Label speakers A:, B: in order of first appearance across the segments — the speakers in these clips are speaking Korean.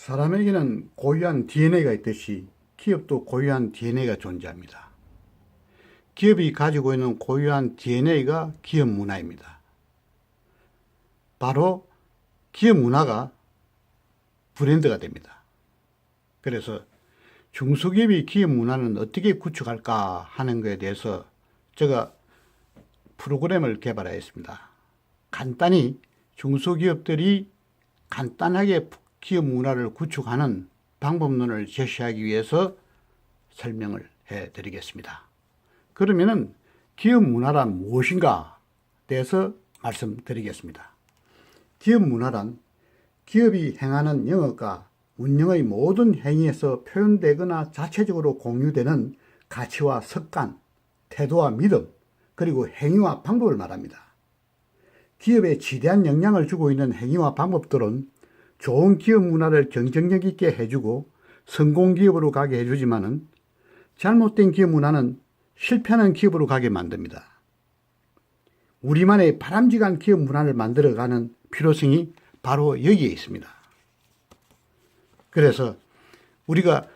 A: 사람에게는 고유한 DNA가 있듯이 기업도 고유한 DNA가 존재합니다. 기업이 가지고 있는 고유한 DNA가 기업 문화입니다. 바로 기업 문화가 브랜드가 됩니다. 그래서 중소기업이 기업 문화는 어떻게 구축할까 하는 것에 대해서 제가 프로그램을 개발하였습니다. 간단히 중소기업들이 간단하게 기업 문화를 구축하는 방법론을 제시하기 위해서 설명을 해드리겠습니다. 그러면은 기업 문화란 무엇인가 대해서 말씀드리겠습니다. 기업 문화란 기업이 행하는 영업과 운영의 모든 행위에서 표현되거나 자체적으로 공유되는 가치와 습관, 태도와 믿음, 그리고 행위와 방법을 말합니다. 기업에 지대한 영향을 주고 있는 행위와 방법들은 좋은 기업 문화를 경쟁력 있게 해주고 성공 기업으로 가게 해주지만은 잘못된 기업 문화는 실패하는 기업으로 가게 만듭니다. 우리만의 바람직한 기업 문화를 만들어가는 필요성이 바로 여기에 있습니다. 그래서 우리가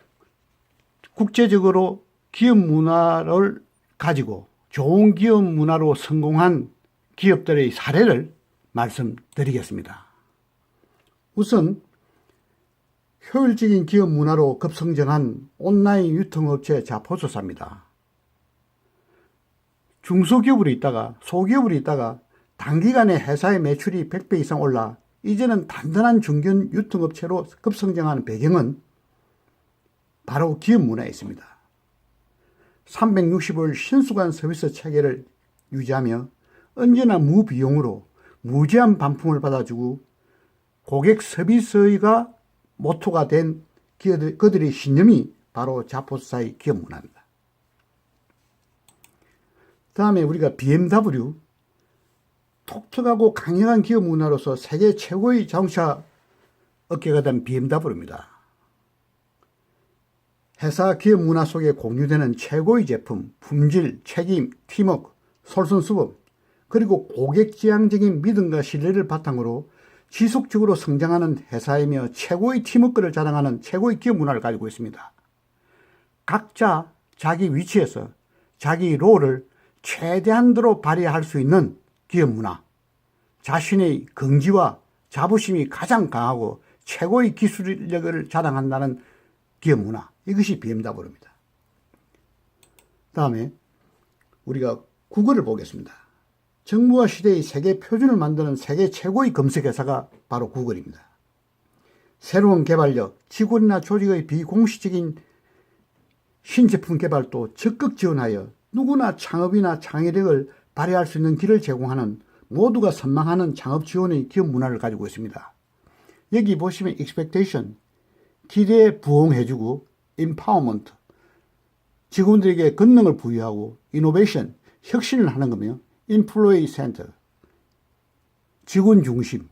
A: 국제적으로 기업 문화를 가지고 좋은 기업 문화로 성공한 기업들의 사례를 말씀드리겠습니다. 우선 효율적인 기업 문화로 급성장한 온라인 유통업체 자포조사입니다. 중소기업으로 있다가 소기업으로 있다가 단기간에 회사의 매출이 100배 이상 올라 이제는 단단한 중견 유통업체로 급성장하는 배경은 바로 기업 문화에 있습니다. 365일 신속한 서비스 체계를 유지하며 언제나 무비용으로 무제한 반품을 받아주고 고객 서비스가 모토가 된 그들의 신념이 바로 자포사의 기업 문화입니다. 다음에 우리가 BMW, 톡톡하고 강력한 기업 문화로서 세계 최고의 자동차 업계가 된 BMW입니다. 회사 기업 문화 속에 공유되는 최고의 제품, 품질, 책임, 팀워크, 솔선수범, 그리고 고객지향적인 믿음과 신뢰를 바탕으로 지속적으로 성장하는 회사이며 최고의 팀워크를 자랑하는 최고의 기업 문화를 가지고 있습니다. 각자 자기 위치에서 자기 롤을 최대한도로 발휘할 수 있는 기업 문화, 자신의 긍지와 자부심이 가장 강하고 최고의 기술력을 자랑한다는 기업 문화, 이것이 BMW입니다. 다음에 우리가 구글을 보겠습니다. 정부와 시대의 세계 표준을 만드는 세계 최고의 검색회사가 바로 구글입니다. 새로운 개발력, 직원이나 조직의 비공식적인 신제품 개발도 적극 지원하여 누구나 창업이나 창의력을 발휘할 수 있는 길을 제공하는 모두가 선망하는 창업 지원의 기업 문화를 가지고 있습니다. 여기 보시면 expectation, 기대에 부응해주고 empowerment, 직원들에게 권능을 부여하고 innovation, 혁신을 하는 거며 employee center, 직원 중심,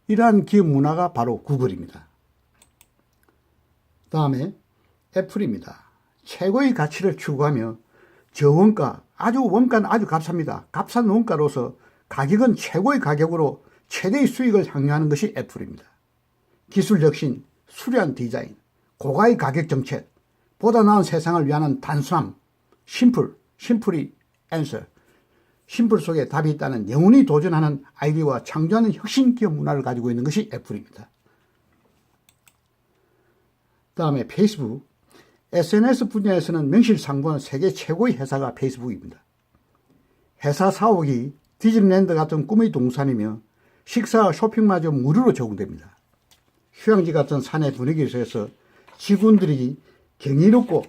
A: 이러한 기업 문화가 바로 구글입니다. 다음에 애플입니다. 최고의 가치를 추구하며 저원가, 원가는 아주 값쌉니다. 값싼 원가로서 가격은 최고의 가격으로 최대의 수익을 향유하는 것이 애플입니다. 기술 혁신, 수려한 디자인, 고가의 가격 정책, 보다 나은 세상을 위하는 단순함, 심플이 answer, 심플 속에 답이 있다는 영원히 도전하는 아이디어와 창조하는 혁신 기업 문화를 가지고 있는 것이 애플입니다. 다음에 페이스북, SNS 분야에서는 명실상부한 세계 최고의 회사가 페이스북입니다. 회사 사옥이 디즈니랜드 같은 꿈의 동산이며 식사와 쇼핑마저 무료로 제공됩니다. 휴양지 같은 산의 분위기 속에서 직원들이 경이롭고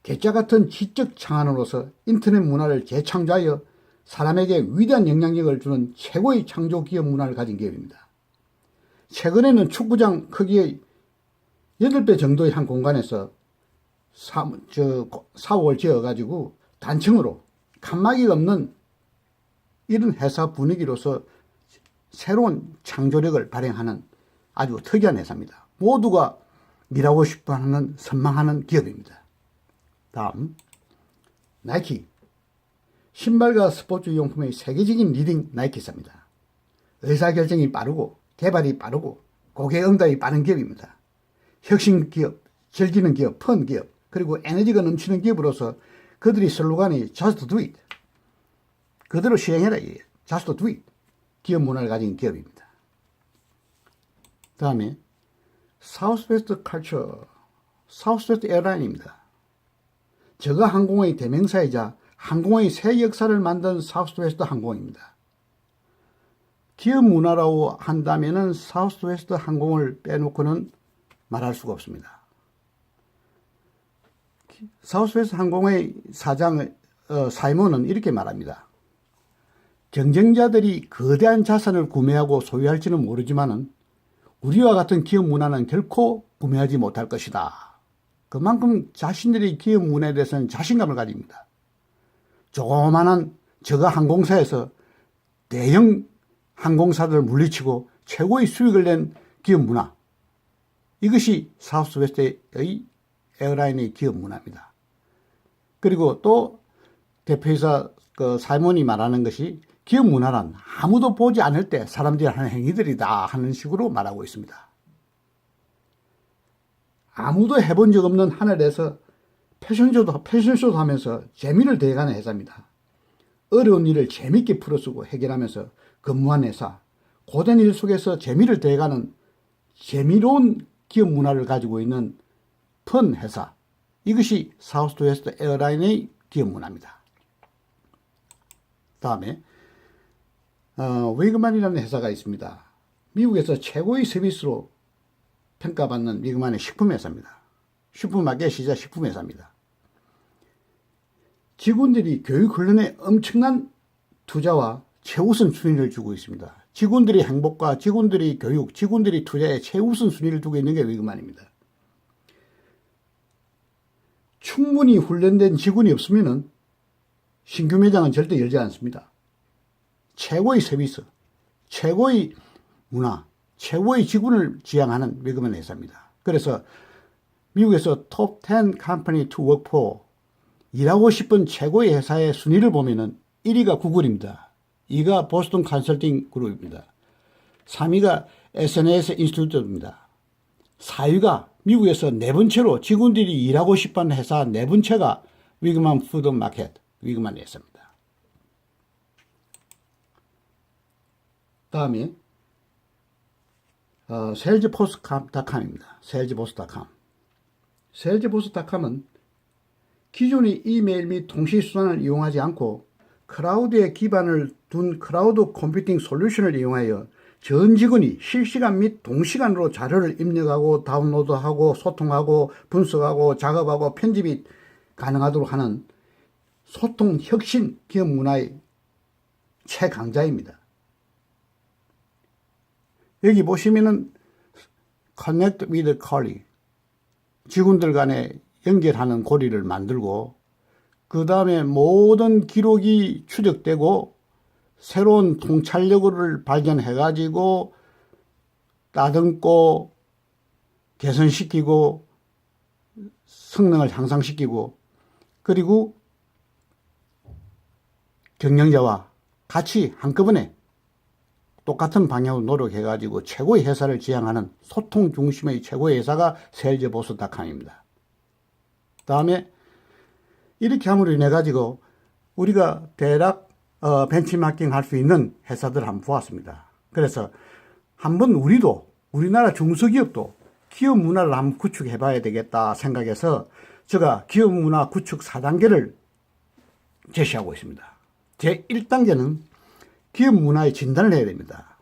A: 괴짜 같은 지적 창안으로서 인터넷 문화를 재창조하여 사람에게 위대한 영향력을 주는 최고의 창조 기업 문화를 가진 기업입니다. 최근에는 축구장 크기의 8배 정도의 한 공간에서 사옥을 지어가지고 단층으로 칸막이가 없는 이런 회사 분위기로서 새로운 창조력을 발휘하는 아주 특이한 회사입니다. 모두가 일하고 싶어하는 선망하는 기업입니다. 다음 나이키, 신발과 스포츠 용품의 세계적인 리딩 나이키사입니다. 의사결정이 빠르고 개발이 빠르고 고객 응답이 빠른 기업입니다. 혁신 기업, 즐기는 기업, 펀 기업, 그리고 에너지가 넘치는 기업으로서 그들이 슬로건이 Just Do It. 그대로 시행해라. Just Do It. 기업 문화를 가진 기업입니다. 다음에 사우스웨스트 컬처, 사우스웨스트 에어라인입니다. 저가 항공의 대명사이자 항공의 새 역사를 만든 사우스웨스트 항공입니다. 기업 문화라고 한다면은 사우스웨스트 항공을 빼놓고는 말할 수가 없습니다. 사우스웨스트 항공의 사장 사이먼은 이렇게 말합니다. 경쟁자들이 거대한 자산을 구매하고 소유할지는 모르지만은 우리와 같은 기업 문화는 결코 구매하지 못할 것이다. 그만큼 자신들이 기업 문화에 대해서는 자신감을 가집니다. 조그마한 저가 항공사에서 대형 항공사들을 물리치고 최고의 수익을 낸 기업 문화. 이것이 사우스웨스트의 에어라인의 기업 문화입니다. 그리고 또 대표이사 사이먼이 말하는 것이 기업 문화란 아무도 보지 않을 때 사람들이 하는 행위들이다 하는 식으로 말하고 있습니다. 아무도 해본 적 없는 하늘에서 패션쇼도 하면서 재미를 더해가는 회사입니다. 어려운 일을 재밌게 풀어쓰고 해결하면서 근무한 회사, 고된 일 속에서 재미를 더해가는 재미로운 기업 문화를 가지고 있는 펀 회사. 이것이 사우스웨스트 에어라인의 기업 문화입니다. 다음에 위그만이라는 회사가 있습니다. 미국에서 최고의 서비스로 평가받는 위그만의 식품회사입니다. 슈퍼마켓이자 식품회사입니다. 직원들이 교육훈련에 엄청난 투자와 최우선 순위를 두고 있습니다. 직원들의 행복과 직원들의 교육, 직원들의 투자에 최우선 순위를 두고 있는 게 위그만입니다. 충분히 훈련된 직원이 없으면 신규 매장은 절대 열지 않습니다. 최고의 서비스, 최고의 문화, 최고의 직원을 지향하는 위그만 회사입니다. 그래서 미국에서 톱 10 컴퍼니 to work for, 일하고 싶은 최고의 회사의 순위를 보면은 1위가 구글입니다. 2위가 보스턴 컨설팅 그룹입니다. 3위가 SNS 인스티튜트입니다. 4위가 미국에서 네 번째로 직원들이 일하고 싶어하는 회사 네 번째가 위그만 푸드마켓, 위그만 회사입니다. 다음에 salesforce.com입니다. salesforce.com. salesforce.com은 기존의 이메일 및 통신 수단을 이용하지 않고 클라우드에 기반을 둔 클라우드 컴퓨팅 솔루션을 이용하여 전 직원이 실시간 및 동시간으로 자료를 입력하고 다운로드하고 소통하고 분석하고 작업하고 편집이 가능하도록 하는 소통 혁신 기업 문화의 최강자입니다. 여기 보시면은 Connect with Colleague, 직원들 간에 연결하는 고리를 만들고 그 다음에 모든 기록이 추적되고 새로운 통찰력을 발견해 가지고 따듬고 개선시키고 성능을 향상시키고 그리고 경영자와 같이 한꺼번에 똑같은 방향으로 노력해 가지고 최고의 회사를 지향하는 소통 중심의 최고의 회사가 세일즈보스닷컴입니다. 다음에 이렇게 함으로 인해 가지고 우리가 대략 벤치마킹 할 수 있는 회사들 한번 보았습니다. 그래서 한번 우리나라 중소기업도 기업 문화를 한번 구축해 봐야 되겠다 생각해서 제가 기업 문화 구축 4단계를 제시하고 있습니다. 제 1단계는 기업 문화의 진단을 해야 됩니다.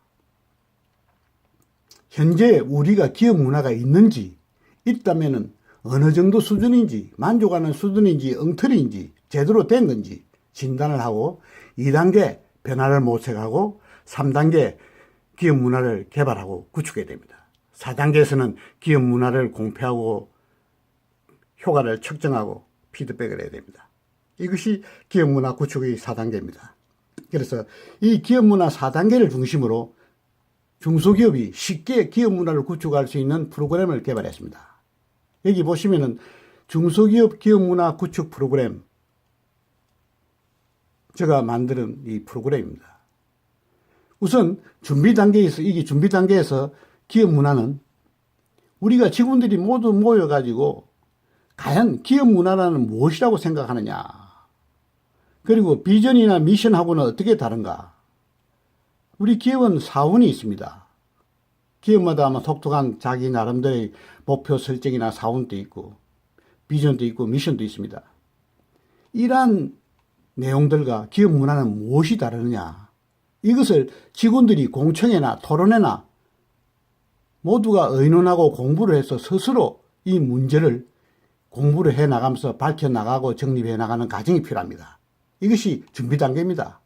A: 현재 우리가 기업 문화가 있는지, 있다면은 어느 정도 수준인지, 만족하는 수준인지, 엉터리인지, 제대로 된 건지 진단을 하고 2단계 변화를 모색하고 3단계 기업 문화를 개발하고 구축해야 됩니다. 4단계에서는 기업 문화를 공표하고 효과를 측정하고 피드백을 해야 됩니다. 이것이 기업 문화 구축의 4단계입니다. 그래서 이 기업 문화 4단계를 중심으로 중소기업이 쉽게 기업 문화를 구축할 수 있는 프로그램을 개발했습니다. 여기 보시면은 중소기업 기업 문화 구축 프로그램, 제가 만드는 이 프로그램입니다. 우선 준비 단계에서 기업 문화는 우리가 직원들이 모두 모여가지고 과연 기업 문화라는 무엇이라고 생각하느냐. 그리고 비전이나 미션하고는 어떻게 다른가. 우리 기업은 사원이 있습니다. 기업마다 아마 독특한 자기 나름대로의 목표 설정이나 사원도 있고 비전도 있고 미션도 있습니다. 이러한 내용들과 기업 문화는 무엇이 다르느냐. 이것을 직원들이 공청회나 토론회나 모두가 의논하고 공부를 해서 스스로 이 문제를 공부를 해 나가면서 밝혀 나가고 정립해 나가는 과정이 필요합니다. 이것이 준비 단계입니다.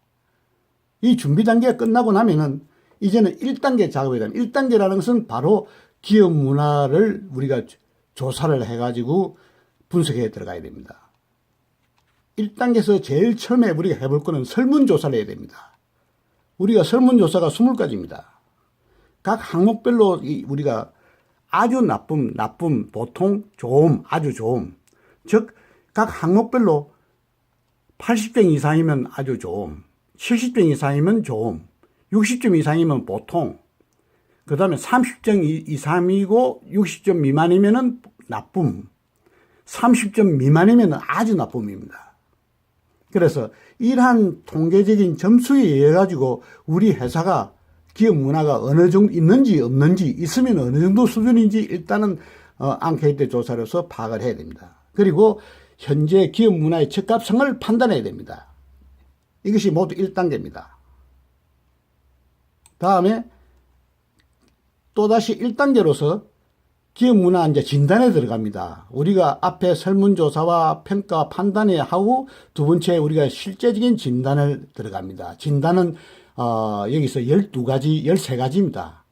A: 이 준비 단계가 끝나고 나면은 이제는 1단계 작업이 됩니다. 1단계라는 것은 바로 기업 문화를 우리가 조사를 해가지고 분석해 들어가야 됩니다. 1단계에서 제일 처음에 우리가 해볼 거는 설문조사를 해야 됩니다. 우리가 설문조사가 20가지입니다. 각 항목별로 우리가 아주 나쁨, 보통, 좋음, 아주 좋음. 즉, 각 항목별로 80점 이상이면 아주 좋음, 70점 이상이면 좋음, 60점 이상이면 보통, 그 다음에 30점 이상이고 60점 미만이면 나쁨, 30점 미만이면 아주 나쁨입니다. 그래서 이러한 통계적인 점수에 의해 가지고 우리 회사가 기업 문화가 어느 정도 있는지 없는지, 있으면 어느 정도 수준인지 일단은 앙케이트 조사로서 파악을 해야 됩니다. 그리고 현재 기업 문화의 적합성을 판단해야 됩니다. 이것이 모두 1단계입니다. 다음에 또다시 1단계로서 기업 문화 이제 진단에 들어갑니다. 우리가 앞에 설문조사와 평가 판단에 하고 두 번째 우리가 실제적인 진단을 들어갑니다. 진단은 여기서 12가지, 13가지입니다.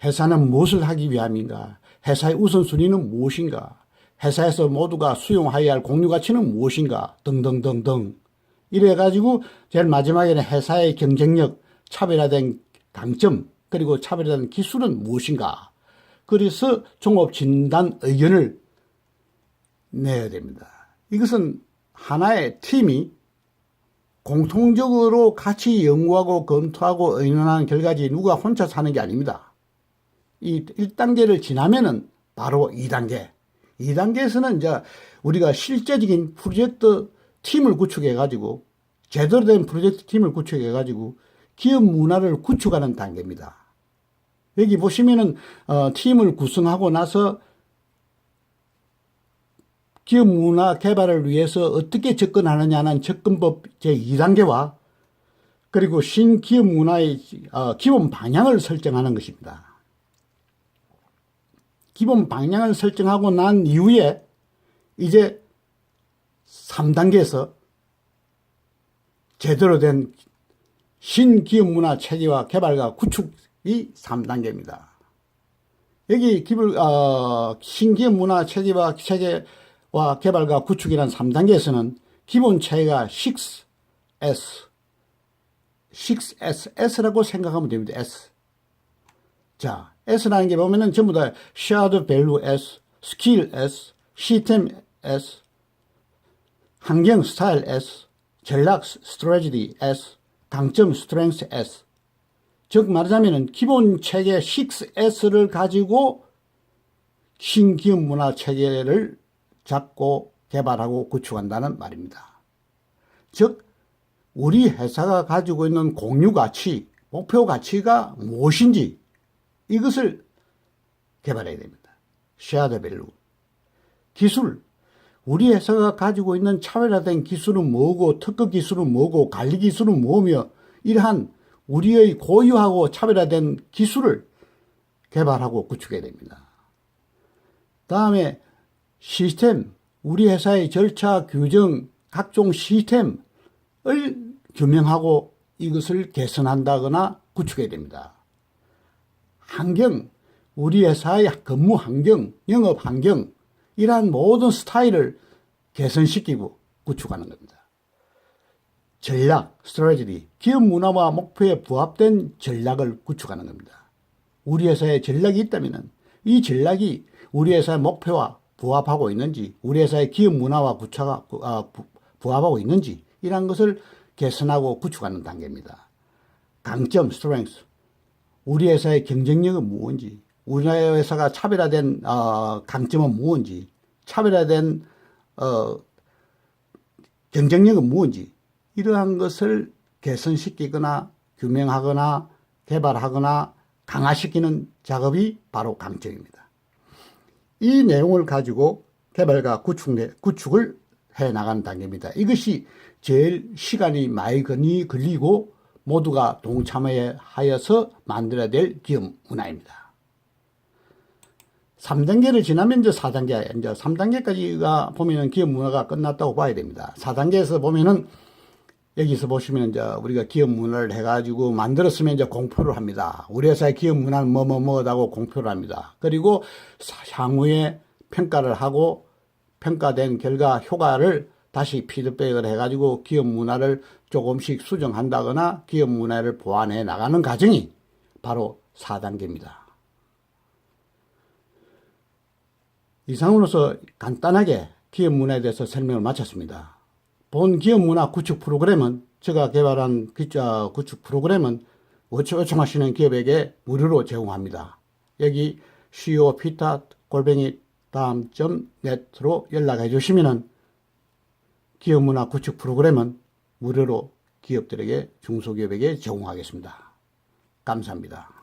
A: 회사는 무엇을 하기 위함인가? 회사의 우선순위는 무엇인가? 회사에서 모두가 수용하여야 할 공유가치는 무엇인가? 등등등등. 이래가지고 제일 마지막에는 회사의 경쟁력, 차별화된 강점, 그리고 차별화된 기술은 무엇인가? 그래서 종합진단 의견을 내야 됩니다. 이것은 하나의 팀이 공통적으로 같이 연구하고 검토하고 의논하는 결과지 누가 혼자 사는 게 아닙니다. 이 1단계를 지나면은 바로 2단계. 2단계에서는 이제 우리가 실제적인 프로젝트 팀을 구축해가지고 제대로 된 프로젝트 팀을 구축해가지고 기업 문화를 구축하는 단계입니다. 여기 보시면은 팀을 구성하고 나서 기업 문화 개발을 위해서 어떻게 접근하느냐는 접근법 제2단계와 그리고 신기업 문화의 기본 방향을 설정하는 것입니다. 기본 방향을 설정하고 난 이후에 이제 3단계에서 제대로 된 신기업 문화 체계와 개발과 구축이 3단계입니다. 여기 신기업 문화 체계와 개발과 구축이라는 3단계에서는 기본 체계가 6S라고 생각하면 됩니다. S. 자, S라는 게 보면은 전부 다 Shared Value S, Skill S, System S, 환경 스타일 S, 전략 Strategy S, 강점 Strength S. 즉 말하자면은 기본 체계 6S를 가지고 신기업 문화 체계를 잡고 개발하고 구축한다는 말입니다. 즉 우리 회사가 가지고 있는 공유 가치, 목표 가치가 무엇인지 이것을 개발해야 됩니다. Shared Value. 기술, 우리 회사가 가지고 있는 차별화된 기술은 뭐고 특허 기술은 뭐고 관리 기술은 뭐며 이러한 우리의 고유하고 차별화된 기술을 개발하고 구축해야 됩니다. 다음에 시스템, 우리 회사의 절차, 규정, 각종 시스템을 규명하고 이것을 개선한다거나 구축해야 됩니다. 환경, 우리 회사의 근무 환경, 영업 환경, 이러한 모든 스타일을 개선시키고 구축하는 겁니다. 전략, 스트래티지, 기업 문화와 목표에 부합된 전략을 구축하는 겁니다. 우리 회사에 전략이 있다면 이 전략이 우리 회사의 목표와 부합하고 있는지, 우리 회사의 기업 문화와 부합하고 있는지 이러한 것을 개선하고 구축하는 단계입니다. 강점, 스트렝스, 우리 회사의 경쟁력은 무엇인지, 우리나라 회사가 차별화된 강점은 무엇인지, 차별화된 경쟁력은 무엇인지, 이러한 것을 개선시키거나 규명하거나 개발하거나 강화시키는 작업이 바로 강점입니다. 이 내용을 가지고 개발과 구축을 해나가는 단계입니다. 이것이 제일 시간이 많이 걸리고 모두가 동참하여서 만들어야 될 기업 문화입니다. 3단계를 지나면 이제 4단계, 이제 3단계까지가 보면은 기업 문화가 끝났다고 봐야 됩니다. 4단계에서 보면은 여기서 보시면 이제 우리가 기업 문화를 해가지고 만들었으면 이제 공표를 합니다. 우리 회사의 기업 문화는 뭐하고 공표를 합니다. 그리고 향후에 평가를 하고 평가된 결과 효과를 다시 피드백을 해가지고 기업 문화를 조금씩 수정한다거나 기업 문화를 보완해 나가는 과정이 바로 4단계입니다. 이상으로서 간단하게 기업 문화에 대해서 설명을 마쳤습니다. 본 기업 문화 구축 프로그램은, 제가 개발한 구축 프로그램은 요청하시는 기업에게 무료로 제공합니다. 여기 copita@daam.net로 연락해 주시면은 기업 문화 구축 프로그램은 무료로 기업들에게, 중소기업에게 제공하겠습니다. 감사합니다.